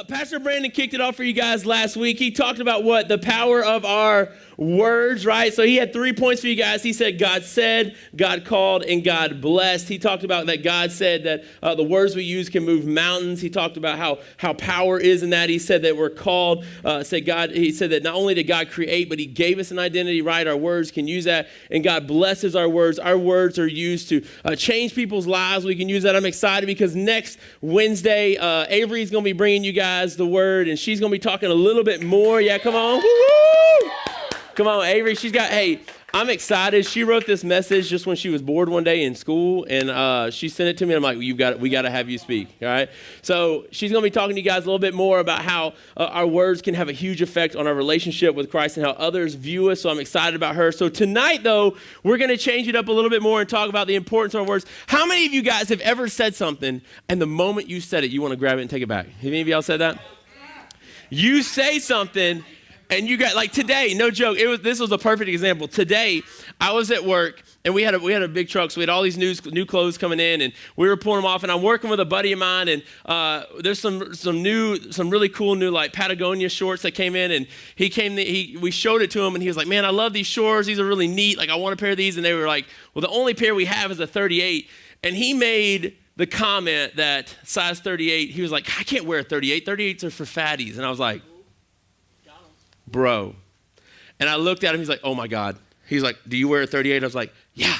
Pastor Brandon kicked it off for you guys last week. He talked about what? The power of our words, right? So he had 3 points for you guys. He said, God called, and God blessed. He talked about that God said that the words we use can move mountains. He talked about how power is in that. He said that we're called. He said that not only did God create, but he gave us an identity, right? Our words can use that. And God blesses our words. Our words are used to change people's lives. We can use that. I'm excited because next Wednesday, Avery's going to be bringing you guys the word, and she's going to be talking a little bit more. Yeah, come on. Woo-hoo! Come on, Avery. I'm excited. She wrote this message just when she was bored one day in school, and she sent it to me. I'm like, we got to have you speak, all right? So she's going to be talking to you guys a little bit more about how our words can have a huge effect on our relationship with Christ and how others view us, so I'm excited about her. So tonight, though, we're going to change it up a little bit more and talk about the importance of our words. How many of you guys have ever said something, and the moment you said it, you want to grab it and take it back? Have any of y'all said that? You say something, and you got, like today, no joke, this was a perfect example. Today, I was at work, and we had a big truck, so we had all these new clothes coming in, and we were pulling them off, and I'm working with a buddy of mine, and there's some really cool new like Patagonia shorts that came in, and we showed it to him, and he was like, man, I love these shorts, these are really neat, like I want a pair of these, and they were like, well, the only pair we have is a 38, and he made the comment that size 38, he was like, I can't wear a 38, 38s are for fatties, and I was like, bro. And I looked at him, he's like, oh my God. He's like, do you wear a 38? I was like, yeah,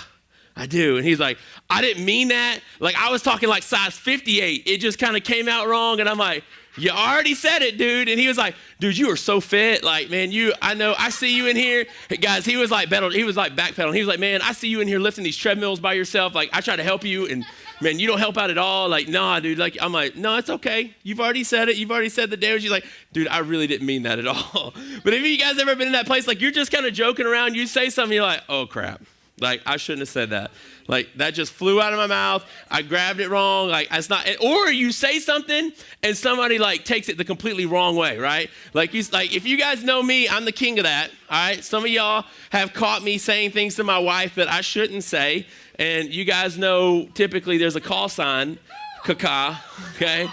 I do. And he's like, I didn't mean that. Like I was talking like size 58. It just kind of came out wrong. And I'm like, you already said it, dude. And he was like, dude, you are so fit. Like, man, I know, I see you in here. Hey, guys, he was like backpedaling. He was like, man, I see you in here lifting these treadmills by yourself. Like I try to help you and man, you don't help out at all. Like, nah, dude. Like, I'm like, no, it's okay. You've already said it. You've already said the damage. He's like, dude, I really didn't mean that at all. But have you guys ever been in that place? Like you're just kind of joking around. You say something, you're like, oh crap. Like I shouldn't have said that. Like that just flew out of my mouth. I grabbed it wrong. Like it's not, or you say something and somebody like takes it the completely wrong way, right? Like if you guys know me, I'm the king of that. All right. Some of y'all have caught me saying things to my wife that I shouldn't say. And you guys know typically there's a call sign, caca, okay?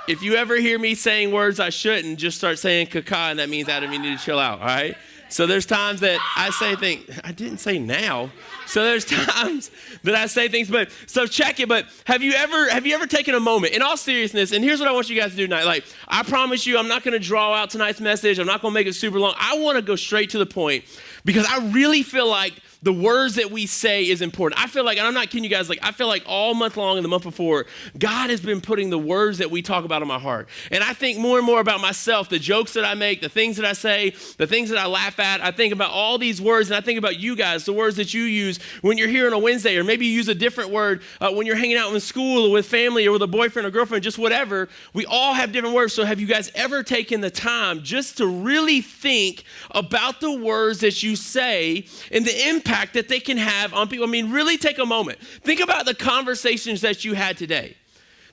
If you ever hear me saying words I shouldn't, just start saying caca, and that means Adam, you need to chill out, all right? So there's times that I say things, I didn't say now. So there's times that I say things, but so check it. But have you ever taken a moment, in all seriousness, and here's what I want you guys to do tonight. Like, I promise you, I'm not going to draw out tonight's message. I'm not going to make it super long. I want to go straight to the point because I really feel like the words that we say is important. I feel like, and I'm not kidding you guys, like I feel like all month long and the month before, God has been putting the words that we talk about in my heart. And I think more and more about myself, the jokes that I make, the things that I say, the things that I laugh at. I think about all these words, and I think about you guys, the words that you use when you're here on a Wednesday, or maybe you use a different word when you're hanging out in school or with family or with a boyfriend or girlfriend, just whatever. We all have different words. So have you guys ever taken the time just to really think about the words that you say and the impact that they can have on people? I mean, really take a moment. Think about the conversations that you had today.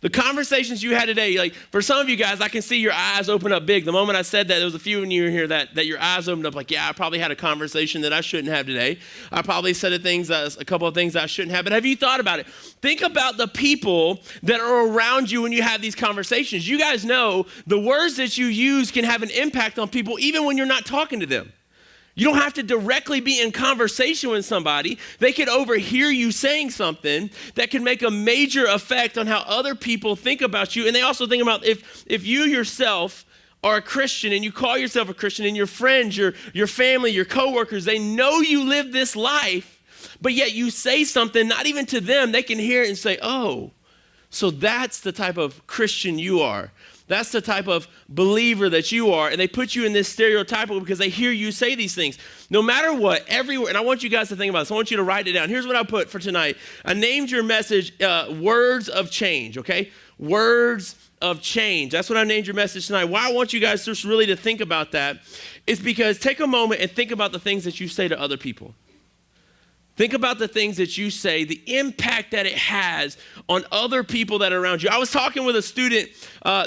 The conversations you had today, like for some of you guys, I can see your eyes open up big. The moment I said that, there was a few of you in here that your eyes opened up like, yeah, I probably had a conversation that I shouldn't have today. I probably said a couple of things I shouldn't have. But have you thought about it? Think about the people that are around you when you have these conversations. You guys know the words that you use can have an impact on people even when you're not talking to them. You don't have to directly be in conversation with somebody. They could overhear you saying something that can make a major effect on how other people think about you. And they also think about if you yourself are a Christian and you call yourself a Christian and your friends, your family, your coworkers, they know you live this life, but yet you say something, not even to them, they can hear it and say, oh, so that's the type of Christian you are. That's the type of believer that you are. And they put you in this stereotypical because they hear you say these things. No matter what, everywhere. And I want you guys to think about this. I want you to write it down. Here's what I put for tonight. I named your message Words of Change, okay? Words of Change. That's what I named your message tonight. Why I want you guys just really to think about that is because take a moment and think about the things that you say to other people. Think about the things that you say, the impact that it has on other people that are around you. I was talking with a student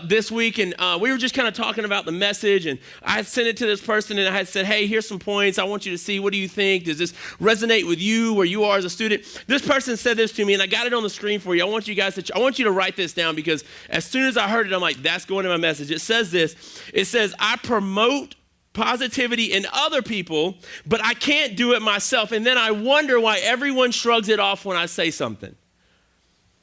this week, and we were just kind of talking about the message, and I had sent it to this person, and I had said, hey, here's some points. I want you to see, what do you think? Does this resonate with you, where you are as a student? This person said this to me, and I got it on the screen for you. I want you to write this down, because as soon as I heard it, I'm like, that's going in my message. It says this. It says, I promote positivity in other people, but I can't do it myself. And then I wonder why everyone shrugs it off when I say something.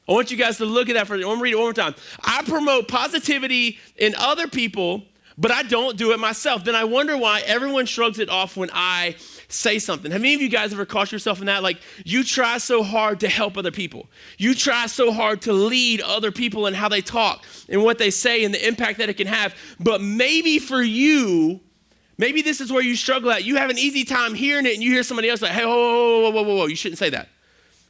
I want you guys to look at that for a minute. I'm gonna read it one more time. I promote positivity in other people, but I don't do it myself. Then I wonder why everyone shrugs it off when I say something. Have any of you guys ever caught yourself in that? Like, you try so hard to help other people. You try so hard to lead other people in how they talk and what they say and the impact that it can have. But maybe for you, maybe this is where you struggle at. You have an easy time hearing it, and you hear somebody else like, hey, whoa, you shouldn't say that.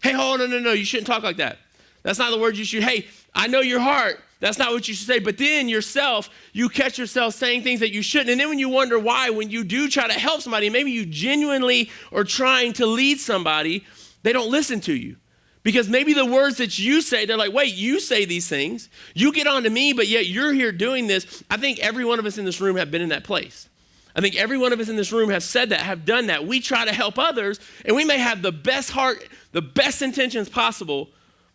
Hey, no, you shouldn't talk like that. That's not the word you should. Hey, I know your heart. That's not what you should say. But then yourself, you catch yourself saying things that you shouldn't. And then when you wonder why, when you do try to help somebody, maybe you genuinely are trying to lead somebody, they don't listen to you. Because maybe the words that you say, they're like, wait, you say these things. You get on to me, but yet you're here doing this. I think every one of us in this room have been in that place. I think every one of us in this room have said that, have done that. We try to help others, and we may have the best heart, the best intentions possible,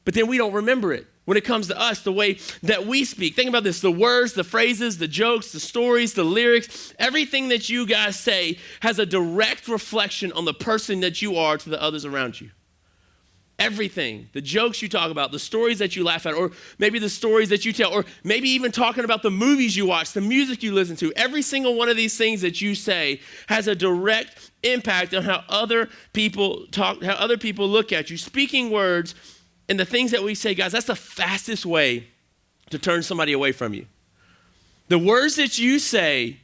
but then we don't remember it when it comes to us, the way that we speak. Think about this, the words, the phrases, the jokes, the stories, the lyrics, everything that you guys say has a direct reflection on the person that you are to the others around you. Everything, the jokes you talk about, the stories that you laugh at, or maybe the stories that you tell, or maybe even talking about the movies you watch, the music you listen to, every single one of these things that you say has a direct impact on how other people talk, how other people look at you. Speaking words and the things that we say, guys, that's the fastest way to turn somebody away from you. The words that you say,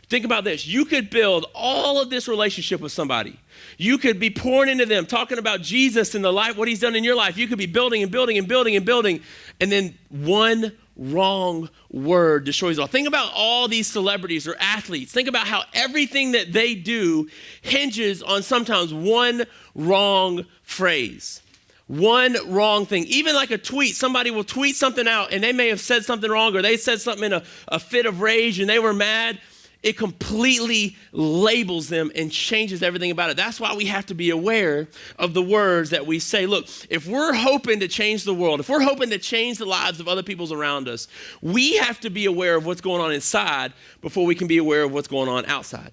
think about this. You could build all of this relationship with somebody. You could be pouring into them, talking about Jesus and the life, what he's done in your life. You could be building and building and building and building, and then one wrong word destroys it all. Think about all these celebrities or athletes. Think about how everything that they do hinges on sometimes one wrong phrase. One wrong thing. Even like a tweet, somebody will tweet something out and they may have said something wrong, or they said something in a fit of rage and they were mad. It completely labels them and changes everything about it. That's why we have to be aware of the words that we say. Look, if we're hoping to change the world, if we're hoping to change the lives of other people around us, we have to be aware of what's going on inside before we can be aware of what's going on outside.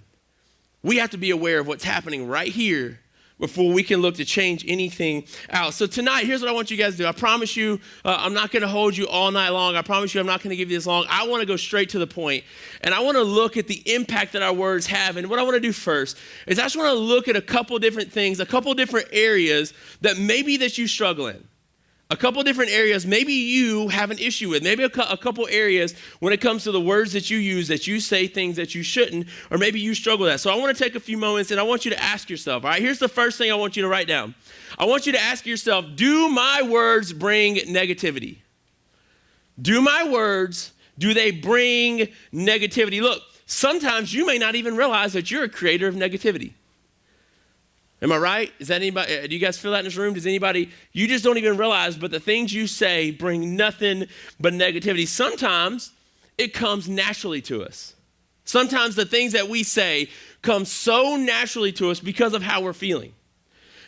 We have to be aware of what's happening right here before we can look to change anything out. So tonight, here's what I want you guys to do. I promise you, I'm not going to hold you all night long. I promise you, I'm not going to give you this long. I want to go straight to the point, and I want to look at the impact that our words have. And what I want to do first is I just want to look at a couple different things, a couple different areas that maybe that you struggle in. A couple different areas maybe you have an issue with. Maybe a couple areas when it comes to the words that you use, that you say things that you shouldn't, or maybe you struggle with that. So I want to take a few moments and I want you to ask yourself, all right? Here's the first thing I want you to write down. I want you to ask yourself, do my words bring negativity? Do my words, do they bring negativity? Look, sometimes you may not even realize that you're a creator of negativity. Am I right? Is that anybody? Do you guys feel that in this room? Does anybody? You just don't even realize, but the things you say bring nothing but negativity. Sometimes it comes naturally to us. Sometimes the things that we say come so naturally to us because of how we're feeling.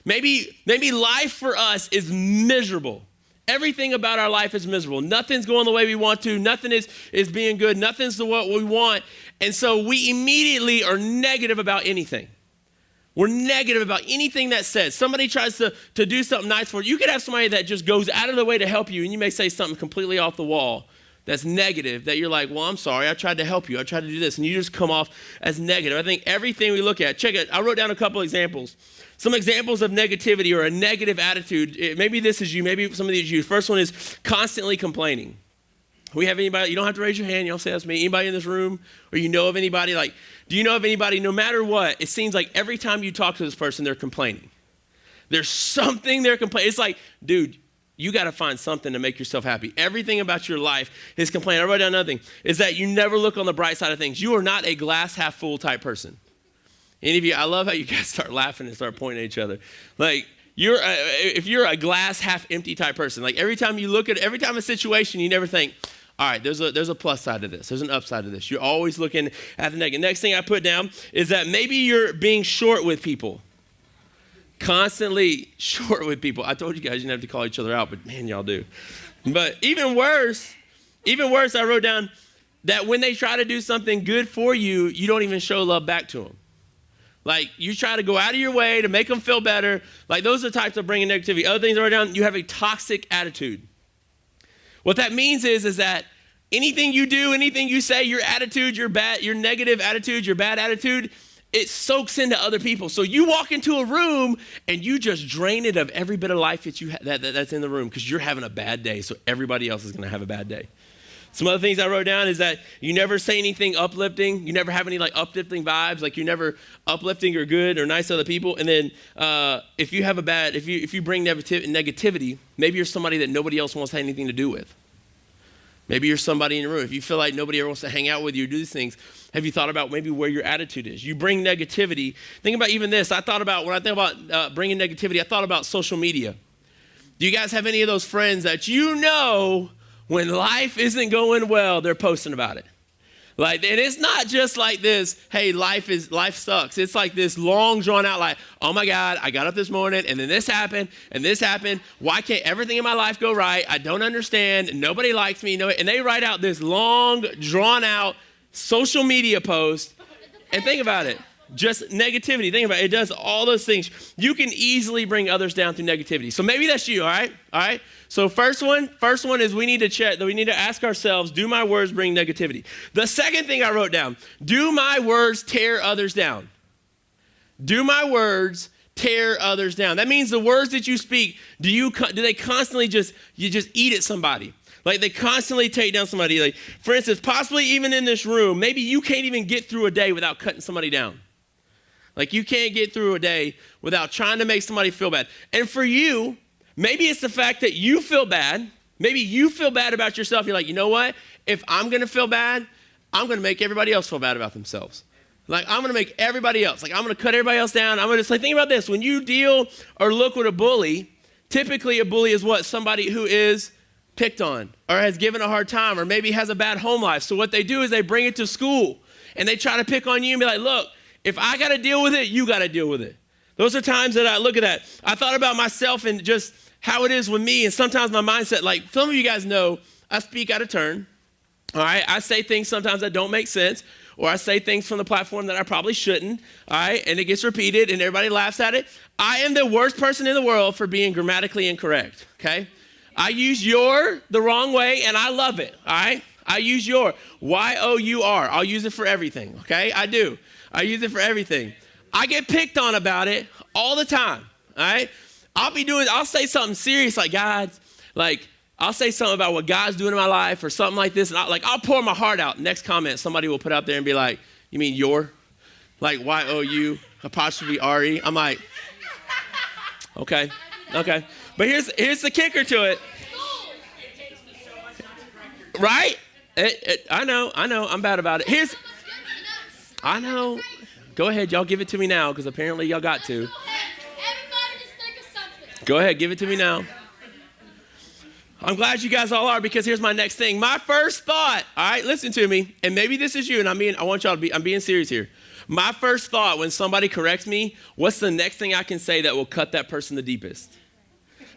Maybe life for us is miserable. Everything about our life is miserable. Nothing's going the way we want to. Nothing is being good. Nothing's what we want. And so we immediately are negative about anything. We're negative about anything that says. Somebody tries to do something nice for you. You could have somebody that just goes out of the way to help you, and you may say something completely off the wall that's negative, that you're like, well, I'm sorry, I tried to help you. I tried to do this, and you just come off as negative. I think everything we look at, check it. I wrote down a couple examples. Some examples of negativity or a negative attitude. Maybe this is you. Maybe some of these you. First one is constantly complaining. We have anybody, you don't have to raise your hand, you don't say that's me. Anybody in this room, or you know of anybody, like, do you know of anybody, no matter what, it seems like every time you talk to this person, they're complaining. There's something they're complaining. It's like, dude, you got to find something to make yourself happy. Everything about your life is complaining. I wrote down another thing, is that you never look on the bright side of things. You are not a glass half full type person. Any of you, I love how you guys start laughing and start pointing at each other. Like, if you're a glass half empty type person, like every time a situation, you never think, all right, there's a plus side to this. There's an upside to this. You're always looking at the negative. Next thing I put down is that maybe you're being short with people. Constantly short with people. I told you guys you didn't have to call each other out, but man, y'all do. But even worse, I wrote down that when they try to do something good for you, you don't even show love back to them. Like, you try to go out of your way to make them feel better. Like, those are the types of bringing negativity. Other things I wrote down, you have a toxic attitude. What that means is that anything you do, anything you say, your attitude, your negative attitude, your bad attitude, it soaks into other people. So you walk into a room and you just drain it of every bit of life that's in the room because you're having a bad day. So everybody else is going to have a bad day. Some other things I wrote down is that you never say anything uplifting. You never have any like uplifting vibes. Like you're never uplifting or good or nice to other people. And then if you bring negativity, maybe you're somebody that nobody else wants to have anything to do with. Maybe you're somebody in the room. If you feel like nobody ever wants to hang out with you or do these things, have you thought about maybe where your attitude is? You bring negativity. Think about even this. When I think about bringing negativity, I thought about social media. Do you guys have any of those friends that you know when life isn't going well, they're posting about it? Like, and it's not just like this, hey, life sucks. It's like this long drawn out like, oh my God, I got up this morning and then this happened and this happened. Why can't everything in my life go right? I don't understand. Nobody likes me. And they write out this long drawn out social media post. And think about it. Just negativity. Think about it. It does all those things. You can easily bring others down through negativity. So maybe that's you, all right? All right? So first one is we need to ask ourselves, do my words bring negativity? The second thing I wrote down, do my words tear others down? Do my words tear others down? That means the words that you speak, do they constantly you just eat at somebody? Like they constantly take down somebody. Like, for instance, possibly even in this room, maybe you can't even get through a day without cutting somebody down. Like you can't get through a day without trying to make somebody feel bad. And for you, maybe it's the fact that you feel bad. Maybe you feel bad about yourself. You're like, you know what? If I'm going to feel bad, I'm going to make everybody else feel bad about themselves. Like I'm going to make everybody else. Like I'm going to cut everybody else down. I'm going to say, think about this. When you deal or look with a bully, typically a bully is what? Somebody who is picked on or has given a hard time or maybe has a bad home life. So what they do is they bring it to school and they try to pick on you and be like, look, if I got to deal with it, you got to deal with it. Those are times that I look at that. I thought about myself and just how it is with me. And sometimes my mindset, like some of you guys know, I speak out of turn. All right. I say things sometimes that don't make sense, or I say things from the platform that I probably shouldn't. All right. And it gets repeated and everybody laughs at it. I am the worst person in the world for being grammatically incorrect. Okay. I use your the wrong way and I love it. All right. I use your Y-O-U-R. I'll use it for everything. Okay. I do. I use it for everything. I get picked on about it all the time, all right? I'll say something serious like, God, like, I'll say something about what God's doing in my life or something like this, and I'll pour my heart out. Next comment, somebody will put out there and be like, you mean your? Like Y-O-U apostrophe R-E. I'm like, okay. But here's the kicker to it. Right? I know, I'm bad about it. I know. Go ahead, y'all give it to me now, because apparently y'all got to. Everybody just think of something. Go ahead, give it to me now. I'm glad you guys all are, because here's my next thing. My first thought, all right, listen to me, and maybe this is you, and I'm being serious here. My first thought when somebody corrects me, what's the next thing I can say that will cut that person the deepest?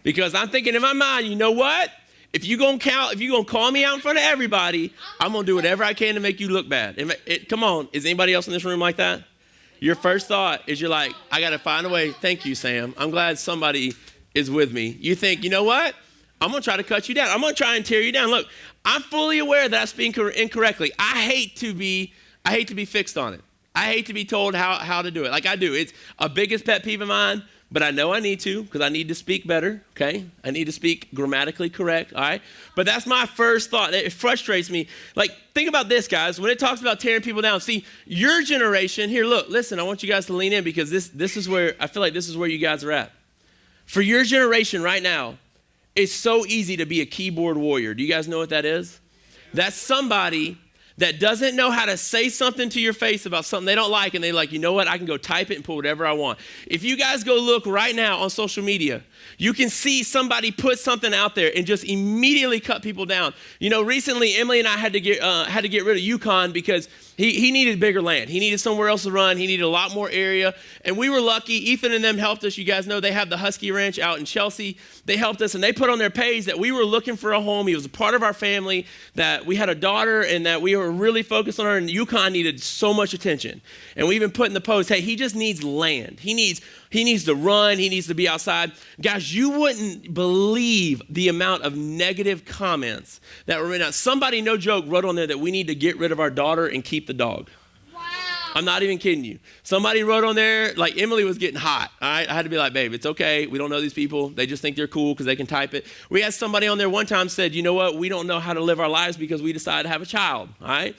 Because I'm thinking in my mind, you know what? If you're going to call me out in front of everybody, I'm going to do whatever I can to make you look bad. Come on. Is anybody else in this room like that? Your first thought is you're like, I got to find a way. Thank you, Sam. I'm glad somebody is with me. You think, you know what? I'm going to try to cut you down. I'm going to try and tear you down. Look, I'm fully aware that I speak incorrectly. I hate to be fixed on it. I hate to be told how to do it. Like I do. It's a biggest pet peeve of mine. But I know I need to, because I need to speak better, okay? I need to speak grammatically correct, all right? But that's my first thought. It frustrates me. Like, think about this, guys. When it talks about tearing people down, see, your generation, here, look, listen, I want you guys to lean in, because this is where, I feel like this is where you guys are at. For your generation right now, it's so easy to be a keyboard warrior. Do you guys know what that is? That's somebody that doesn't know how to say something to your face about something they don't like, and they're like, you know what, I can go type it and put whatever I want. If you guys go look right now on social media, you can see somebody put something out there and just immediately cut people down. You know, recently Emily and I had to get rid of Yukon because he needed bigger land. He needed somewhere else to run. He needed a lot more area. And we were lucky. Ethan and them helped us. You guys know they have the Husky Ranch out in Chelsea. They helped us, and they put on their page that we were looking for a home. He was a part of our family, that we had a daughter, and that we were really focused on her, and Yukon needed so much attention. And we even put in the post, hey, he just needs land. He needs to run. He needs to be outside. Guys, you wouldn't believe the amount of negative comments that were written out. Somebody, no joke, wrote on there that we need to get rid of our daughter and keep the dog. Wow. I'm not even kidding you. Somebody wrote on there, like Emily was getting hot. All right? I had to be like, babe, it's okay. We don't know these people. They just think they're cool because they can type it. We had somebody on there one time said, you know what? We don't know how to live our lives because we decided to have a child. All right?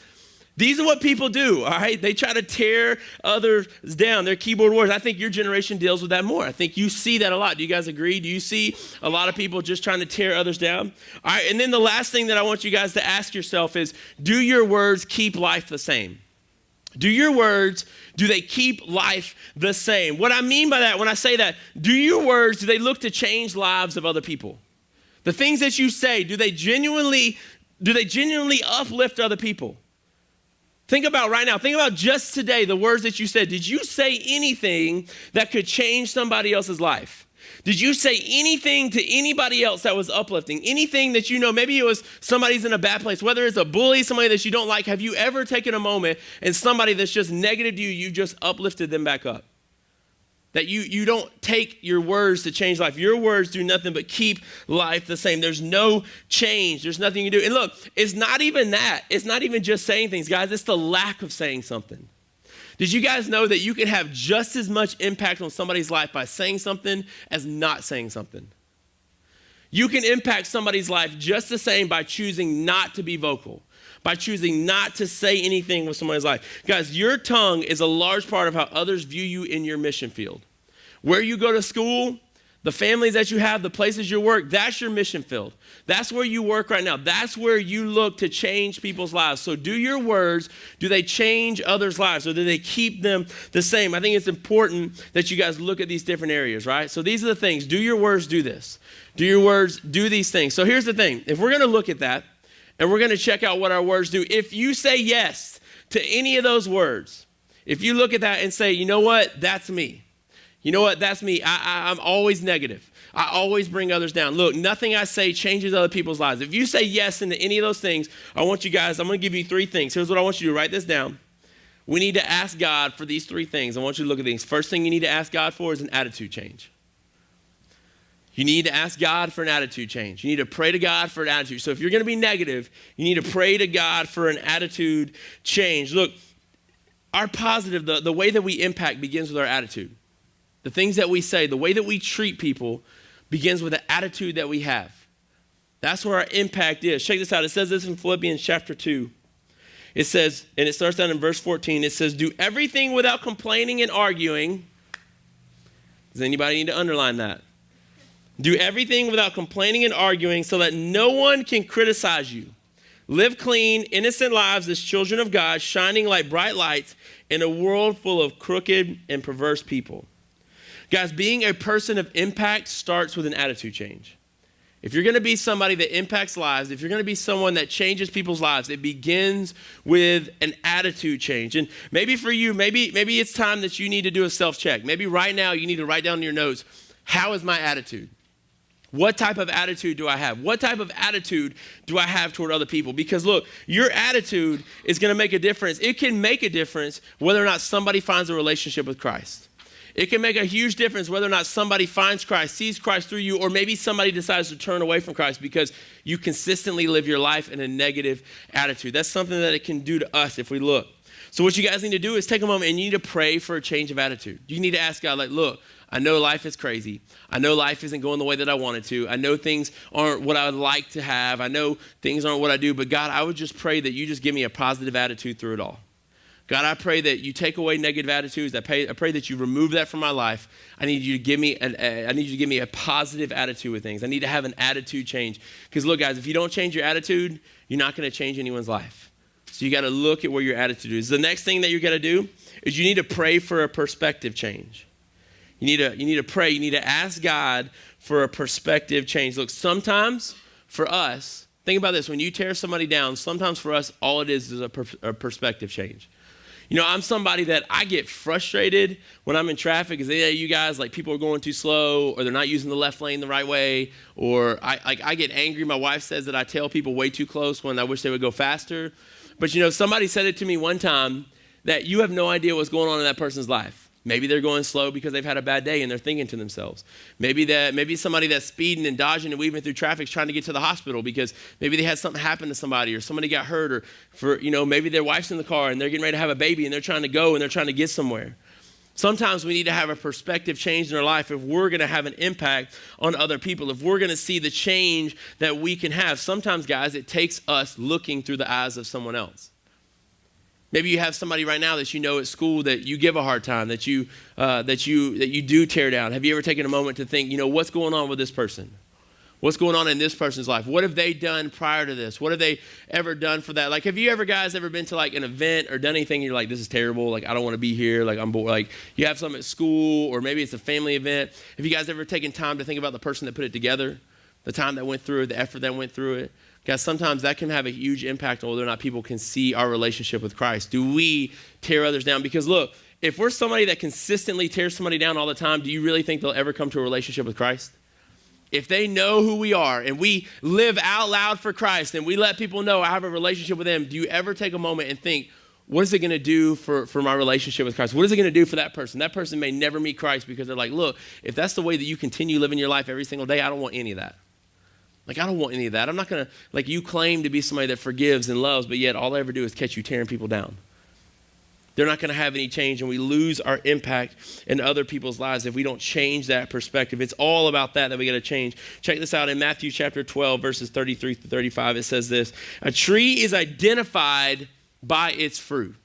These are what people do, all right? They try to tear others down. They're keyboard warriors. I think your generation deals with that more. I think you see that a lot. Do you guys agree? Do you see a lot of people just trying to tear others down? All right, and then the last thing that I want you guys to ask yourself is, do your words keep life the same? Do your words, do they keep life the same? What I mean by that, when I say that, do your words, do they look to change lives of other people? The things that you say, do they genuinely uplift other people? Think about right now, think about just today, the words that you said. Did you say anything that could change somebody else's life? Did you say anything to anybody else that was uplifting? Anything that you know, maybe it was somebody's in a bad place, whether it's a bully, somebody that you don't like. Have you ever taken a moment and somebody that's just negative to you, you just uplifted them back up? That you don't take your words to change life. Your words do nothing but keep life the same. There's no change. There's nothing you do. And look, it's not even that. It's not even just saying things, guys. It's the lack of saying something. Did you guys know that you can have just as much impact on somebody's life by saying something as not saying something? You can impact somebody's life just the same by choosing not to be vocal, by choosing not to say anything with somebody's life. Guys, your tongue is a large part of how others view you in your mission field. Where you go to school, the families that you have, the places you work, that's your mission field. That's where you work right now. That's where you look to change people's lives. So do your words, do they change others' lives, or do they keep them the same? I think it's important that you guys look at these different areas, right? So these are the things. Do your words do this? Do your words do these things? So here's the thing. If we're going to look at that, and we're going to check out what our words do. If you say yes to any of those words, if you look at that and say, you know what, that's me. You know what, that's me. I'm always negative. I always bring others down. Look, nothing I say changes other people's lives. If you say yes into any of those things, I want you guys, I'm going to give you 3 things. Here's what I want you to write this down. We need to ask God for these 3 things. I want you to look at these. First thing you need to ask God for is an attitude change. You need to ask God for an attitude change. You need to pray to God for an attitude. So if you're going to be negative, you need to pray to God for an attitude change. Look, our positive, the way that we impact begins with our attitude. The things that we say, the way that we treat people begins with the attitude that we have. That's where our impact is. Check this out. It says this in Philippians chapter 2. It says, and it starts down in verse 14. It says, do everything without complaining and arguing. Does anybody need to underline that? Do everything without complaining and arguing so that no one can criticize you. Live clean, innocent lives as children of God, shining like bright lights in a world full of crooked and perverse people. Guys, being a person of impact starts with an attitude change. If you're going to be somebody that impacts lives, if you're going to be someone that changes people's lives, it begins with an attitude change. And maybe for you, maybe it's time that you need to do a self-check. Maybe right now you need to write down in your notes, how is my attitude? What type of attitude do I have? What type of attitude do I have toward other people? Because look, your attitude is going to make a difference. It can make a difference whether or not somebody finds a relationship with Christ. It can make a huge difference whether or not somebody finds Christ, sees Christ through you, or maybe somebody decides to turn away from Christ because you consistently live your life in a negative attitude. That's something that it can do to us if we look. So what you guys need to do is take a moment and you need to pray for a change of attitude. You need to ask God, like, look, I know life is crazy. I know life isn't going the way that I want it to. I know things aren't what I would like to have. I know things aren't what I do. But God, I would just pray that you just give me a positive attitude through it all. God, I pray that you take away negative attitudes. I pray that you remove that from my life. I need you to give me a positive attitude with things. I need to have an attitude change. Because look, guys, if you don't change your attitude, you're not going to change anyone's life. So you got to look at where your attitude is. The next thing that you got to do is you need to pray for a perspective change. You need to pray. You need to ask God for a perspective change. Look, sometimes for us, think about this. When you tear somebody down, sometimes for us, all it is a perspective change. You know, I'm somebody that I get frustrated when I'm in traffic because you guys, like, people are going too slow, or they're not using the left lane the right way, or I get angry. My wife says that I tell people way too close when I wish they would go faster. But, you know, somebody said it to me one time that you have no idea what's going on in that person's life. Maybe they're going slow because they've had a bad day and they're thinking to themselves. Maybe somebody that's speeding and dodging and weaving through traffic is trying to get to the hospital because maybe they had something happen to somebody, or somebody got hurt, or maybe their wife's in the car and they're getting ready to have a baby and they're trying to go and they're trying to get somewhere. Sometimes we need to have a perspective change in our life if we're going to have an impact on other people, if we're going to see the change that we can have. Sometimes, guys, it takes us looking through the eyes of someone else. Maybe you have somebody right now that you know at school that you give a hard time, that you do tear down. Have you ever taken a moment to think, what's going on with this person? What's going on in this person's life? What have they done prior to this? What have they ever done for that? Like, have you guys ever been to like an event or done anything and you're like, this is terrible, like I don't want to be here, like I'm bored, like you have something at school, or maybe it's a family event. Have you guys ever taken time to think about the person that put it together, the time that went through it, the effort that went through it? Guys, sometimes that can have a huge impact on whether or not people can see our relationship with Christ. Do we tear others down? Because look, if we're somebody that consistently tears somebody down all the time, do you really think they'll ever come to a relationship with Christ? If they know who we are and we live out loud for Christ and we let people know I have a relationship with Him, do you ever take a moment and think, what is it going to do for my relationship with Christ? What is it going to do for that person? That person may never meet Christ because they're like, look, if that's the way that you continue living your life every single day, I don't want any of that. Like, I don't want any of that. I'm not going to, like, you claim to be somebody that forgives and loves, but yet all I ever do is catch you tearing people down. They're not going to have any change, and we lose our impact in other people's lives if we don't change that perspective. It's all about that we got to change. Check this out in Matthew chapter 12, verses 33 to 35. It says this: a tree is identified by its fruit.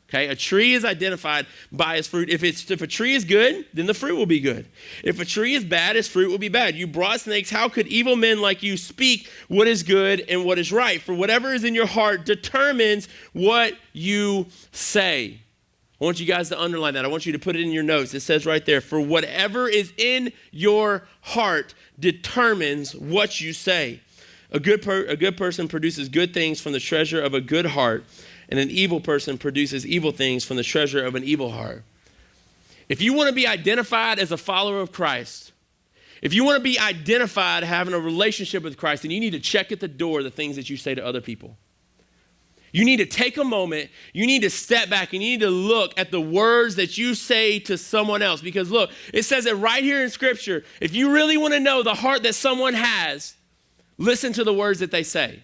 Okay, a tree is identified by its fruit. If a tree is good, then the fruit will be good. If a tree is bad, its fruit will be bad. You broad snakes, how could evil men like you speak what is good and what is right? For whatever is in your heart determines what you say. I want you guys to underline that. I want you to put it in your notes. It says right there, for whatever is in your heart determines what you say. A good person produces good things from the treasure of a good heart, and an evil person produces evil things from the treasure of an evil heart. If you want to be identified as a follower of Christ, if you want to be identified having a relationship with Christ, then you need to check at the door the things that you say to other people. You need to take a moment, you need to step back, and you need to look at the words that you say to someone else. Because look, it says it right here in Scripture. If you really want to know the heart that someone has, listen to the words that they say.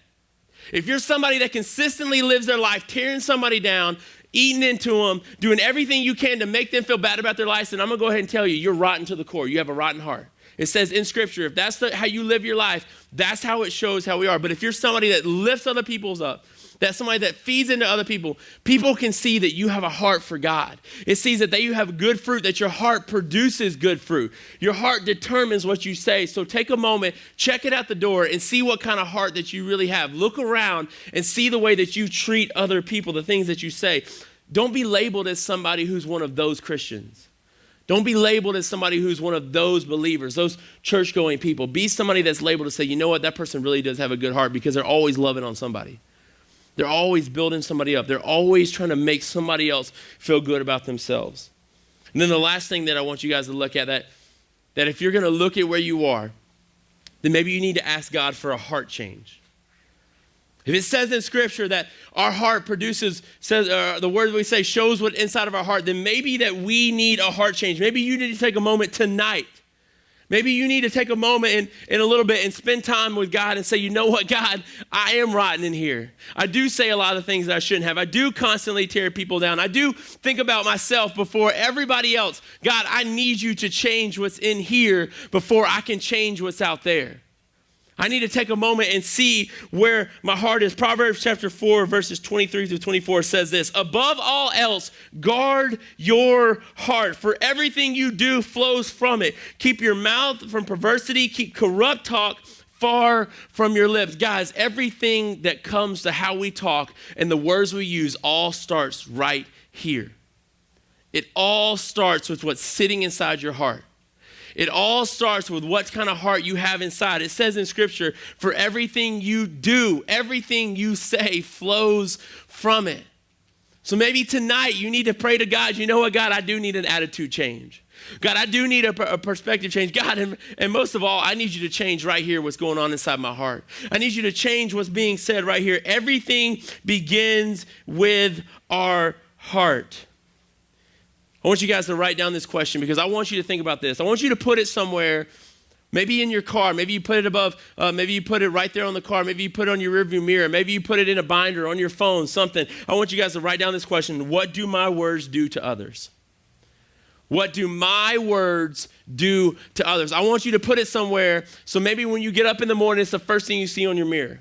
If you're somebody that consistently lives their life tearing somebody down, eating into them, doing everything you can to make them feel bad about their lives, then I'm going to go ahead and tell you, you're rotten to the core. You have a rotten heart. It says in Scripture, if that's how you live your life, that's how it shows how we are. But if you're somebody that lifts other people's up, that's somebody that feeds into other people, people can see that you have a heart for God. It sees that you have good fruit, that your heart produces good fruit. Your heart determines what you say. So take a moment, check it out the door, and see what kind of heart that you really have. Look around and see the way that you treat other people, the things that you say. Don't be labeled as somebody who's one of those Christians. Don't be labeled as somebody who's one of those believers, those church-going people. Be somebody that's labeled to say, you know what, that person really does have a good heart, because they're always loving on somebody. They're always building somebody up. They're always trying to make somebody else feel good about themselves. And then the last thing that I want you guys to look at, that if you're going to look at where you are, then maybe you need to ask God for a heart change. If it says in Scripture that our heart the word we say shows what inside of our heart, then maybe that we need a heart change. Maybe you need to take a moment tonight. Maybe you need to take a moment in a little bit and spend time with God and say, you know what, God, I am rotten in here. I do say a lot of things that I shouldn't have. I do constantly tear people down. I do think about myself before everybody else. God, I need you to change what's in here before I can change what's out there. I need to take a moment and see where my heart is. Proverbs chapter 4, verses 23 through 24 says this: above all else, guard your heart, for everything you do flows from it. Keep your mouth from perversity, keep corrupt talk far from your lips. Guys, everything that comes to how we talk and the words we use all starts right here. It all starts with what's sitting inside your heart. It all starts with what kind of heart you have inside. It says in Scripture, for everything you do, everything you say flows from it. So maybe tonight you need to pray to God, you know what, God, I do need an attitude change. God, I do need a perspective change. God, and most of all, I need you to change right here what's going on inside my heart. I need you to change what's being said right here. Everything begins with our heart. I want you guys to write down this question because I want you to think about this. I want you to put it somewhere, maybe in your car. Maybe you put it above, maybe you put it right there on the car. Maybe you put it on your rearview mirror. Maybe you put it in a binder on your phone, something. I want you guys to write down this question. What do my words do to others? What do my words do to others? I want you to put it somewhere so maybe when you get up in the morning, it's the first thing you see on your mirror.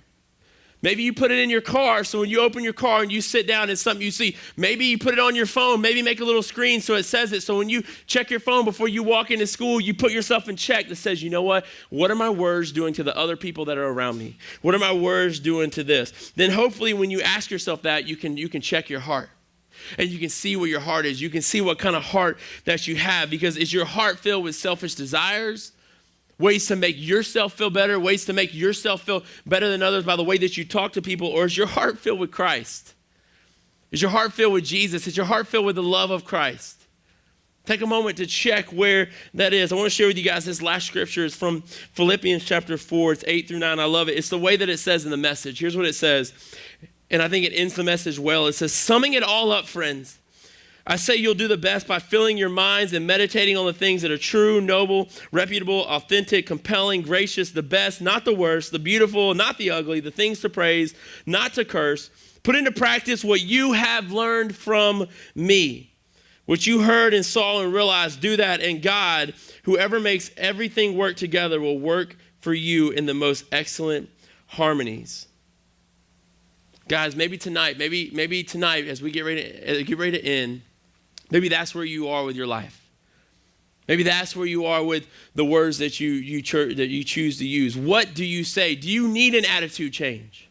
Maybe you put it in your car, so when you open your car and you sit down, it's something you see. Maybe you put it on your phone. Maybe make a little screen so it says it. So when you check your phone before you walk into school, you put yourself in check that says, you know what? What are my words doing to the other people that are around me? What are my words doing to this? Then hopefully when you ask yourself that, you can check your heart. And you can see where your heart is. You can see what kind of heart that you have. Because is your heart filled with selfish desires? Ways to make yourself feel better, ways to make yourself feel better than others by the way that you talk to people, or is your heart filled with Christ? Is your heart filled with Jesus? Is your heart filled with the love of Christ? Take a moment to check where that is. I want to share with you guys this last scripture. It's from Philippians chapter 4. It's 8-9. I love it. It's the way that it says in the message. Here's what it says, and I think it ends the message well. It says, summing it all up, friends, I say you'll do the best by filling your minds and meditating on the things that are true, noble, reputable, authentic, compelling, gracious, the best, not the worst, the beautiful, not the ugly, the things to praise, not to curse. Put into practice what you have learned from me, what you heard and saw and realized. Do that, and God, whoever makes everything work together, will work for you in the most excellent harmonies. Guys, maybe tonight as we get ready to end, maybe that's where you are with your life. Maybe that's where you are with the words that you choose to use. What do you say? Do you need an attitude change?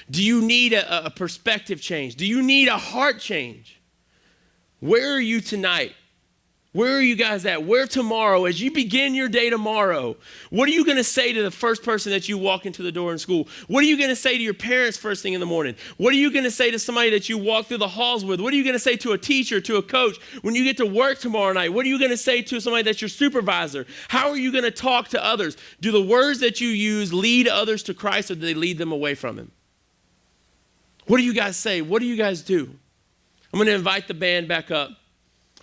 Do you need a perspective change? Do you need a heart change? Where are you tonight? Where are you guys at? Where tomorrow, as you begin your day tomorrow, what are you going to say to the first person that you walk into the door in school? What are you going to say to your parents first thing in the morning? What are you going to say to somebody that you walk through the halls with? What are you going to say to a teacher, to a coach when you get to work tomorrow night? What are you going to say to somebody that's your supervisor? How are you going to talk to others? Do the words that you use lead others to Christ, or do they lead them away from him? What do you guys say? What do you guys do? I'm going to invite the band back up.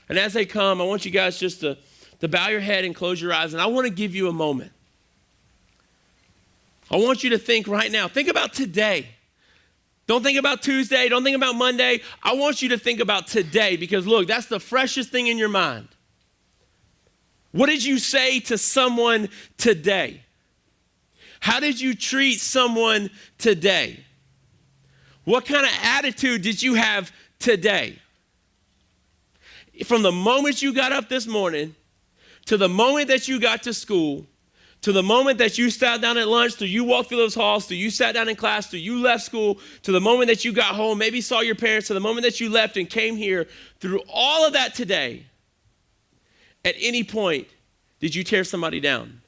And as they come, I want you guys just to bow your head and close your eyes. And I want to give you a moment. I want you to think right now. Think about today. Don't think about Tuesday. Don't think about Monday. I want you to think about today, because look, that's the freshest thing in your mind. What did you say to someone today? How did you treat someone today? What kind of attitude did you have today? From the moment you got up this morning to the moment that you got to school, to the moment that you sat down at lunch, till you walked through those halls, till you sat down in class, till you left school, to the moment that you got home, maybe saw your parents, to the moment that you left and came here, through all of that today, at any point, did you tear somebody down?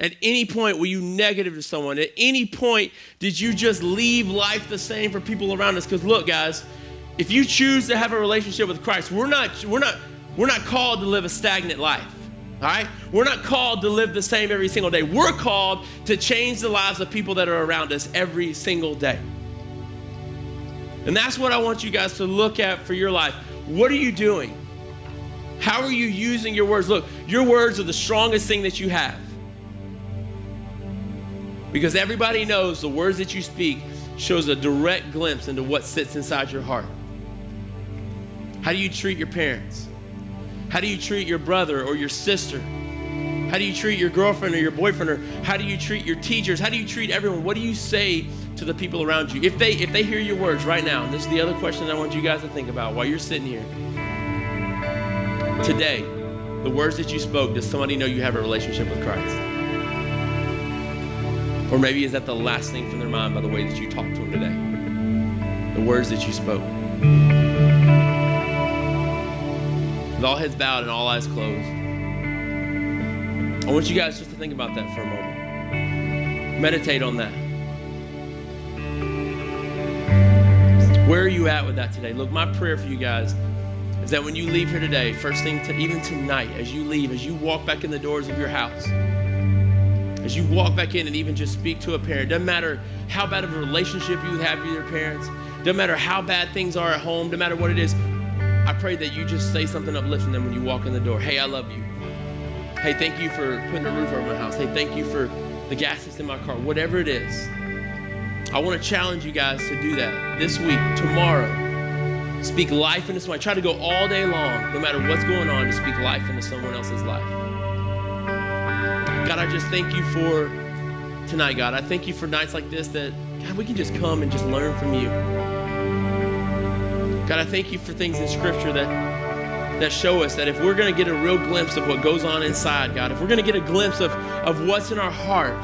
At any point were you negative to someone? At any point did you just leave life the same for people around us? Because look, guys, if you choose to have a relationship with Christ, we're not called to live a stagnant life. All right? We're not called to live the same every single day. We're called to change the lives of people that are around us every single day. And that's what I want you guys to look at for your life. What are you doing? How are you using your words? Look, your words are the strongest thing that you have. Because everybody knows the words that you speak shows a direct glimpse into what sits inside your heart. How do you treat your parents? How do you treat your brother or your sister? How do you treat your girlfriend or your boyfriend? Or how do you treat your teachers? How do you treat everyone? What do you say to the people around you? If they hear your words right now, and this is the other question I want you guys to think about while you're sitting here. Today, the words that you spoke, does somebody know you have a relationship with Christ? Or maybe is that the last thing from their mind by the way that you talked to them today? The words that you spoke. With all heads bowed and all eyes closed, I want you guys just to think about that for a moment. Meditate on that. Where are you at with that today? Look, my prayer for you guys is that when you leave here today, first thing, even tonight, as you leave, as you walk back in the doors of your house, as you walk back in and even just speak to a parent, doesn't matter how bad of a relationship you have with your parents, doesn't matter how bad things are at home, doesn't matter what it is, I pray that you just say something uplifting them when you walk in the door. Hey, I love you. Hey, thank you for putting a roof over my house. Hey, thank you for the gas that's in my car. Whatever it is, I want to challenge you guys to do that this week, tomorrow. Speak life into someone. Try to go all day long, no matter what's going on, to speak life into someone else's life. God, I just thank you for tonight, God. I thank you for nights like this that, God, we can just come and just learn from you. God, I thank you for things in Scripture that show us that if we're going to get a real glimpse of what goes on inside, God, if we're going to get a glimpse of what's in our heart,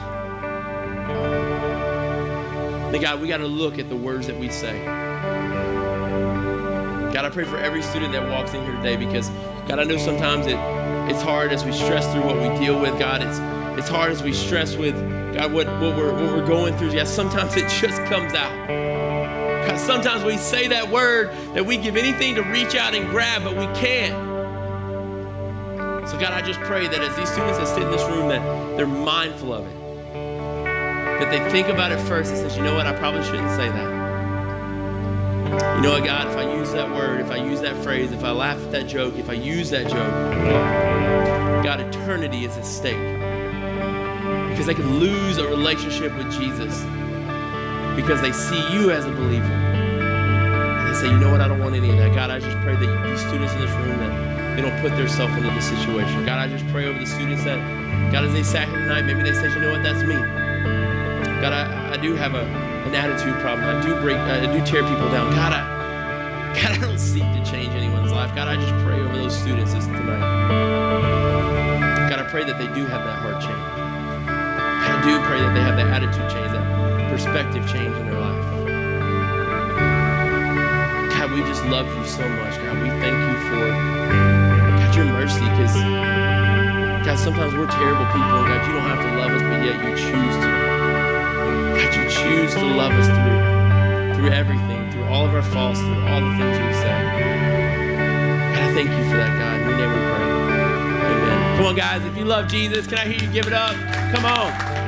then, God, we got to look at the words that we say. God, I pray for every student that walks in here today because, God, I know sometimes it's hard as we stress through what we deal with, God. It's hard as we stress with, God, what we're going through. Yeah, sometimes it just comes out. God, sometimes we say that word that we give anything to reach out and grab, but we can't. So, God, I just pray that as these students that sit in this room, that they're mindful of it. That they think about it first and says, you know what, I probably shouldn't say that. You know what, God, if I use that word, if I use that phrase, if I laugh at that joke, if I use that joke, God, eternity is at stake. Because they could lose a relationship with Jesus because they see you as a believer. And they say, you know what, I don't want any of that. God, I just pray that these students in this room, that they don't put themselves into this situation. God, I just pray over the students that, God, as they sat here tonight, maybe they said, you know what, that's me. God, I do have an attitude problem. I do tear people down. God, I don't seek to change anyone's life. God, I just pray over those students tonight. God, I pray that they do have that heart change. God, I do pray that they have that attitude change, that perspective change in their life. God, we just love you so much. God, we thank you for, God, your mercy, because, God, sometimes we're terrible people, and God, you don't have to love us, but yet you choose to. God, you choose to love us through everything, through all of our faults, through all the things we say. God, I thank you for that, God. In your name we pray. Amen. Come on, guys. If you love Jesus, can I hear you give it up? Come on.